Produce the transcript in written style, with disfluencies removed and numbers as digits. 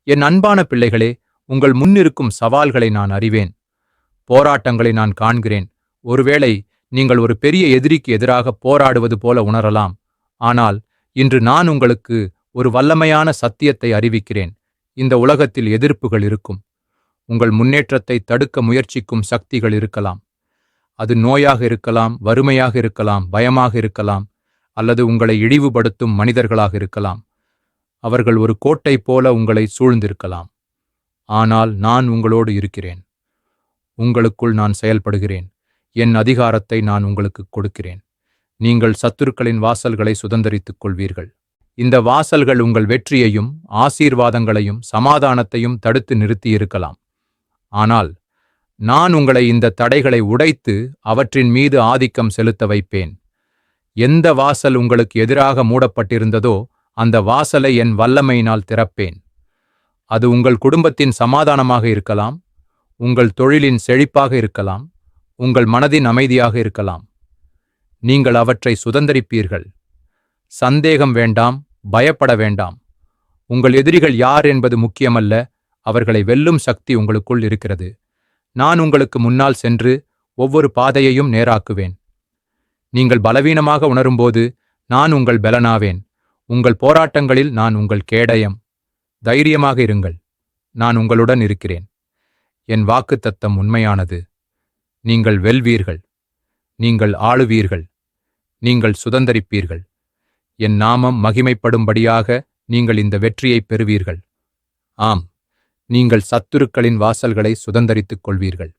என் அன்பான பிள்ளைகளே, உங்கள் முன்னிருக்கும் சவால்களை நான் அறிவேன். போராட்டங்களை நான் காண்கிறேன். ஒருவேளை நீங்கள் ஒரு பெரிய எதிரிக்கு எதிராக போராடுவது போல உணரலாம். ஆனால் இன்று நான் உங்களுக்கு ஒரு வல்லமையான சத்தியத்தை அறிவிக்கிறேன். இந்த உலகத்தில் எதிர்ப்புகள் இருக்கும். உங்கள் முன்னேற்றத்தை தடுக்க முயற்சிக்கும் சக்திகள் இருக்கலாம். அது நோயாக இருக்கலாம், வறுமையாக இருக்கலாம், பயமாக இருக்கலாம், அல்லது உங்களை இழிவுபடுத்தும் மனிதர்களாக இருக்கலாம். அவர்கள் ஒரு கோட்டை போல உங்களை சூழ்ந்திருக்கலாம். ஆனால் நான் உங்களோடு இருக்கிறேன். உங்களுக்குள் நான் செயல்படுகிறேன். என் அதிகாரத்தை நான் உங்களுக்கு கொடுக்கிறேன். நீங்கள் சத்துருக்களின் வாசல்களை சுதந்தரித்துக் கொள்வீர்கள். இந்த வாசல்கள் உங்கள் வெற்றியையும் ஆசீர்வாதங்களையும் சமாதானத்தையும் தடுத்து நிறுத்தியிருக்கலாம். ஆனால் நான் உங்களை இந்த தடைகளை உடைத்து அவற்றின் மீது ஆதிக்கம் செலுத்த வைப்பேன். எந்த வாசல் உங்களுக்கு எதிராக மூடப்பட்டிருந்ததோ அந்த வாசலை என் வல்லமையினால் திறப்பேன். அது உங்கள் குடும்பத்தின் சமாதானமாக இருக்கலாம், உங்கள் தொழிலின் செழிப்பாக இருக்கலாம், உங்கள் மனதின் அமைதியாக இருக்கலாம். நீங்கள் அவற்றை சுதந்தரிப்பீர்கள். சந்தேகம் வேண்டாம், பயப்பட வேண்டாம். உங்கள் எதிரிகள் யார் என்பது முக்கியமல்ல, அவர்களை வெல்லும் சக்தி உங்களுக்குள் இருக்கிறது. நான் உங்களுக்கு முன்னால் சென்று ஒவ்வொரு பாதையையும் நேராக்குவேன். நீங்கள் பலவீனமாக உணரும்போது நான் உங்கள் பலனாவேன். உங்கள் போராட்டங்களில் நான் உங்கள் கேடயம். தைரியமாக இருங்கள். நான் உங்களுடன் இருக்கிறேன். என் வாக்குத்தத்தம் உண்மையானது. நீங்கள் வெல்வீர்கள். நீங்கள் ஆளுவீர்கள். நீங்கள் சுதந்தரிப்பீர்கள். என் நாமம் மகிமைப்படும்படியாக நீங்கள் இந்த வெற்றியை பெறுவீர்கள். ஆம், நீங்கள் சத்துருக்களின் வாசல்களை சுதந்தரித்துக் கொள்வீர்கள்.